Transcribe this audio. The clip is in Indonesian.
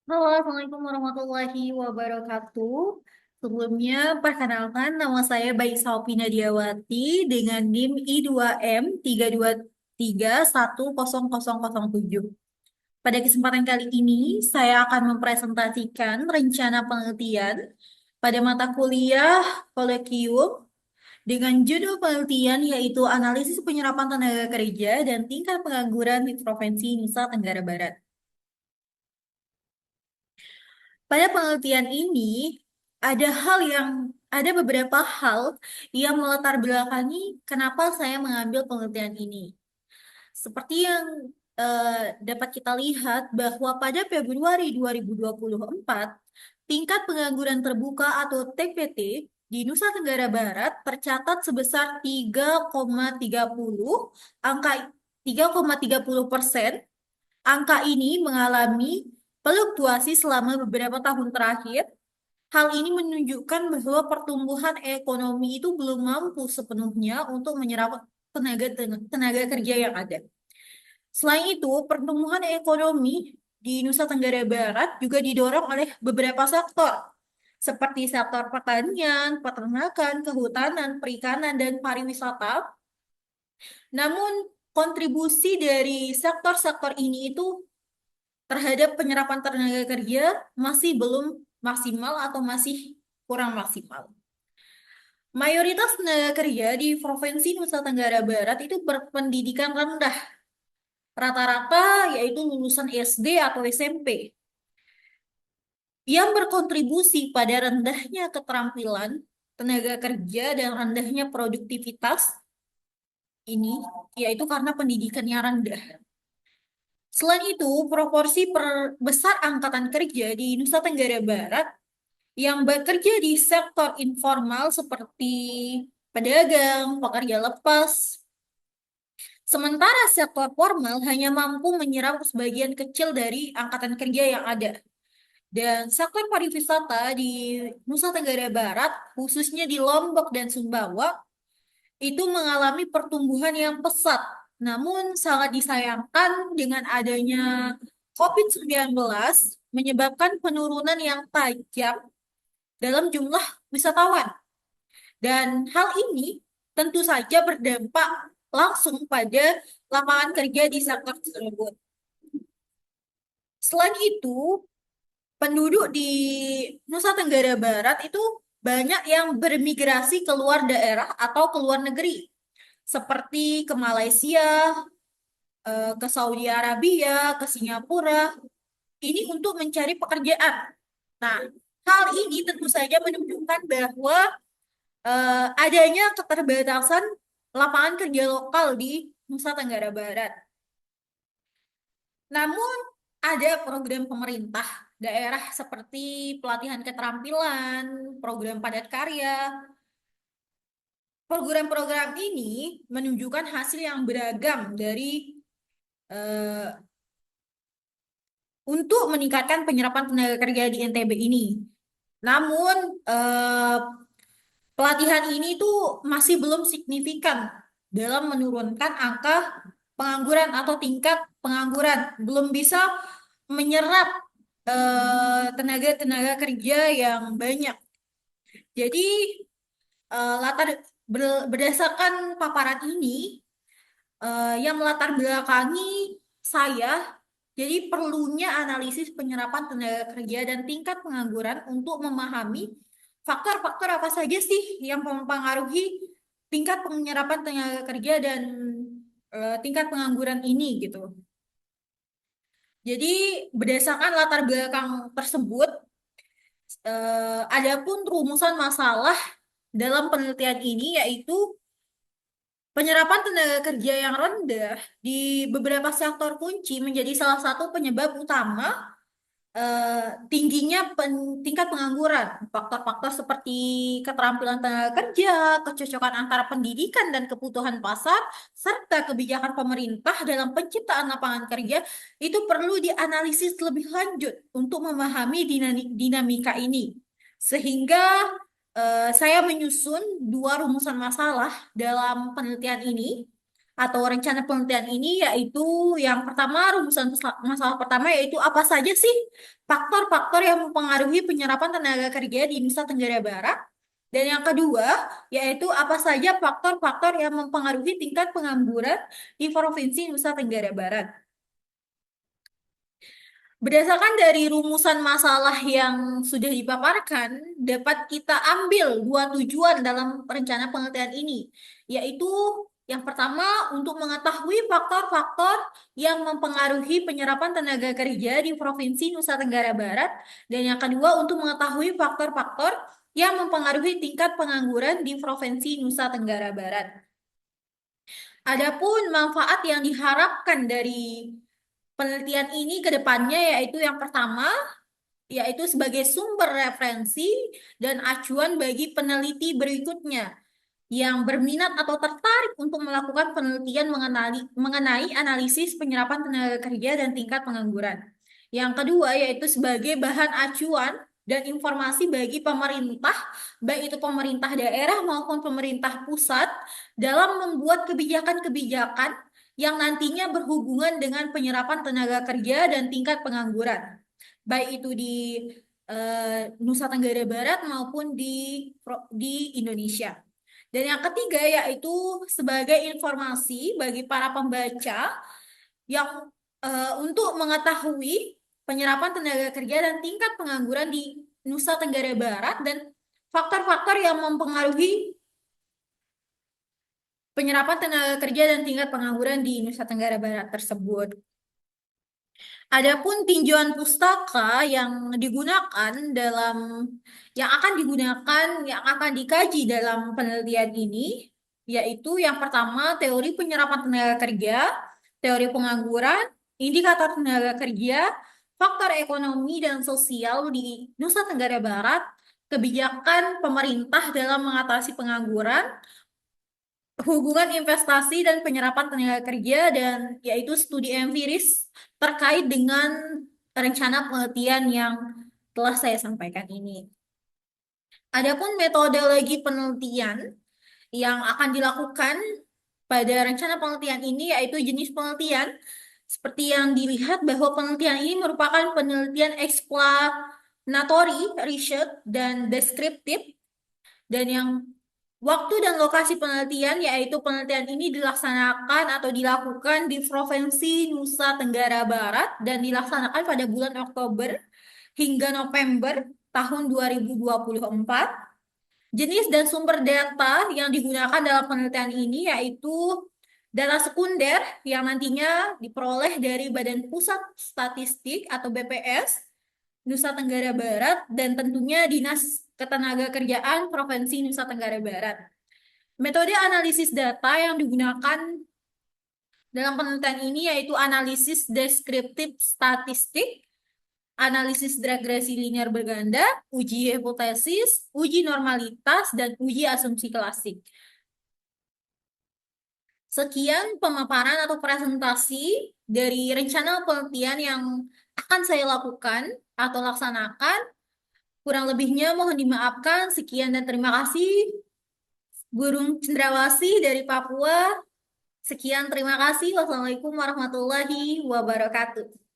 Halo, Assalamualaikum warahmatullahi wabarakatuh. Sebelumnya, perkenalkan nama saya Baisaupi Nadiawati dengan NIM I2M323100007. Pada kesempatan kali ini, saya akan mempresentasikan rencana penelitian pada mata kuliah Kolegium dengan judul penelitian yaitu Analisis Penyerapan Tenaga Kerja dan Tingkat Pengangguran di Provinsi Nusa Tenggara Barat. Pada penelitian ini, ada beberapa hal yang melatar belakangi kenapa saya mengambil penelitian ini. Seperti yang dapat kita lihat bahwa pada Februari 2024, tingkat pengangguran terbuka atau TPT di Nusa Tenggara Barat tercatat sebesar 3,30, angka 3,30%. Angka ini mengalami fluktuasi selama beberapa tahun terakhir. Hal ini menunjukkan bahwa pertumbuhan ekonomi itu belum mampu sepenuhnya untuk menyerap tenaga tenaga kerja yang ada. Selain itu, pertumbuhan ekonomi di Nusa Tenggara Barat juga didorong oleh beberapa sektor, seperti sektor pertanian, peternakan, kehutanan, perikanan, dan pariwisata. Namun, kontribusi dari sektor-sektor ini itu terhadap penyerapan tenaga kerja masih belum maksimal atau masih kurang maksimal. Mayoritas tenaga kerja di Provinsi Nusa Tenggara Barat itu berpendidikan rendah, rata-rata yaitu lulusan SD atau SMP, yang berkontribusi pada rendahnya keterampilan tenaga kerja dan rendahnya produktivitas ini, yaitu karena pendidikannya rendah. Selain itu, proporsi perbesar angkatan kerja di Nusa Tenggara Barat yang bekerja di sektor informal seperti pedagang, pekerja lepas. Sementara sektor formal hanya mampu menyerap sebagian kecil dari angkatan kerja yang ada. Dan sektor pariwisata di Nusa Tenggara Barat, khususnya di Lombok dan Sumbawa, itu mengalami pertumbuhan yang pesat. Namun sangat disayangkan dengan adanya COVID-19 menyebabkan penurunan yang tajam dalam jumlah wisatawan. Dan hal ini tentu saja berdampak langsung pada lapangan kerja di sektor tersebut. Selain itu, penduduk di Nusa Tenggara Barat itu banyak yang bermigrasi ke luar daerah atau ke luar negeri, seperti ke Malaysia, ke Saudi Arabia, ke Singapura, ini untuk mencari pekerjaan. Nah, hal ini tentu saja menunjukkan bahwa adanya keterbatasan lapangan kerja lokal di Nusa Tenggara Barat. Namun, ada program pemerintah daerah seperti pelatihan keterampilan, program padat karya. Program-program ini menunjukkan hasil yang beragam eh, untuk meningkatkan penyerapan tenaga kerja di NTB ini. Namun, eh, pelatihan ini tuh masih belum signifikan dalam menurunkan angka pengangguran atau tingkat pengangguran. Belum bisa menyerap tenaga-tenaga kerja yang banyak. Jadi, berdasarkan paparan ini, yang melatar belakangi saya, jadi perlunya analisis penyerapan tenaga kerja dan tingkat pengangguran untuk memahami faktor-faktor apa saja sih yang mempengaruhi tingkat penyerapan tenaga kerja dan tingkat pengangguran ini gitu. Jadi berdasarkan latar belakang tersebut, adapun rumusan masalah dalam penelitian ini yaitu penyerapan tenaga kerja yang rendah di beberapa sektor kunci menjadi salah satu penyebab utama tingginya tingkat pengangguran. Faktor-faktor seperti keterampilan tenaga kerja, kecocokan antara pendidikan dan kebutuhan pasar, serta kebijakan pemerintah dalam penciptaan lapangan kerja itu perlu dianalisis lebih lanjut untuk memahami dinamika ini. Sehingga saya menyusun dua rumusan masalah dalam penelitian ini. atau rencana penelitian ini yaitu yang pertama, rumusan masalah pertama yaitu apa saja sih faktor-faktor yang mempengaruhi penyerapan tenaga kerja di Nusa Tenggara Barat. Dan yang kedua yaitu apa saja faktor-faktor yang mempengaruhi tingkat pengangguran di Provinsi Nusa Tenggara Barat. Berdasarkan dari rumusan masalah yang sudah dipaparkan, dapat kita ambil dua tujuan dalam rencana penelitian ini, yaitu yang pertama untuk mengetahui faktor-faktor yang mempengaruhi penyerapan tenaga kerja di Provinsi Nusa Tenggara Barat, dan yang kedua untuk mengetahui faktor-faktor yang mempengaruhi tingkat pengangguran di Provinsi Nusa Tenggara Barat. Adapun manfaat yang diharapkan dari penelitian ini ke depannya yaitu yang pertama, yaitu sebagai sumber referensi dan acuan bagi peneliti berikutnya yang berminat atau tertarik untuk melakukan penelitian mengenai analisis penyerapan tenaga kerja dan tingkat pengangguran. Yang kedua, yaitu sebagai bahan acuan dan informasi bagi pemerintah, baik itu pemerintah daerah maupun pemerintah pusat, dalam membuat kebijakan-kebijakan yang nantinya berhubungan dengan penyerapan tenaga kerja dan tingkat pengangguran, baik itu di Nusa Tenggara Barat maupun di Indonesia. Dan yang ketiga yaitu sebagai informasi bagi para pembaca yang untuk mengetahui penyerapan tenaga kerja dan tingkat pengangguran di Nusa Tenggara Barat dan faktor-faktor yang mempengaruhi penyerapan tenaga kerja dan tingkat pengangguran di Nusa Tenggara Barat tersebut. Adapun tinjauan pustaka yang akan dikaji dalam penelitian ini, yaitu yang pertama teori penyerapan tenaga kerja, teori pengangguran, indikator tenaga kerja, faktor ekonomi dan sosial di Nusa Tenggara Barat, kebijakan pemerintah dalam mengatasi pengangguran, hubungan investasi dan penyerapan tenaga kerja, dan yaitu studi empiris terkait dengan rencana penelitian yang telah saya sampaikan ini. Adapun metodologi penelitian yang akan dilakukan pada rencana penelitian ini yaitu jenis penelitian seperti yang dilihat bahwa penelitian ini merupakan penelitian explanatory, research, dan deskriptif, dan yang waktu dan lokasi penelitian yaitu penelitian ini dilaksanakan atau dilakukan di Provinsi Nusa Tenggara Barat dan dilaksanakan pada bulan Oktober hingga November tahun 2024. Jenis dan sumber data yang digunakan dalam penelitian ini yaitu data sekunder yang nantinya diperoleh dari Badan Pusat Statistik atau BPS Nusa Tenggara Barat dan tentunya Dinas Ketenagakerjaan Provinsi Nusa Tenggara Barat. Metode analisis data yang digunakan dalam penelitian ini yaitu analisis deskriptif statistik, analisis regresi linear berganda, uji hipotesis, uji normalitas, dan uji asumsi klasik. Sekian pemaparan atau presentasi dari rencana penelitian yang akan saya lakukan atau laksanakan. Kurang lebihnya mohon dimaafkan. Sekian dan terima kasih. Burung Cendrawasih dari Papua. Sekian, terima kasih. Wassalamualaikum warahmatullahi wabarakatuh.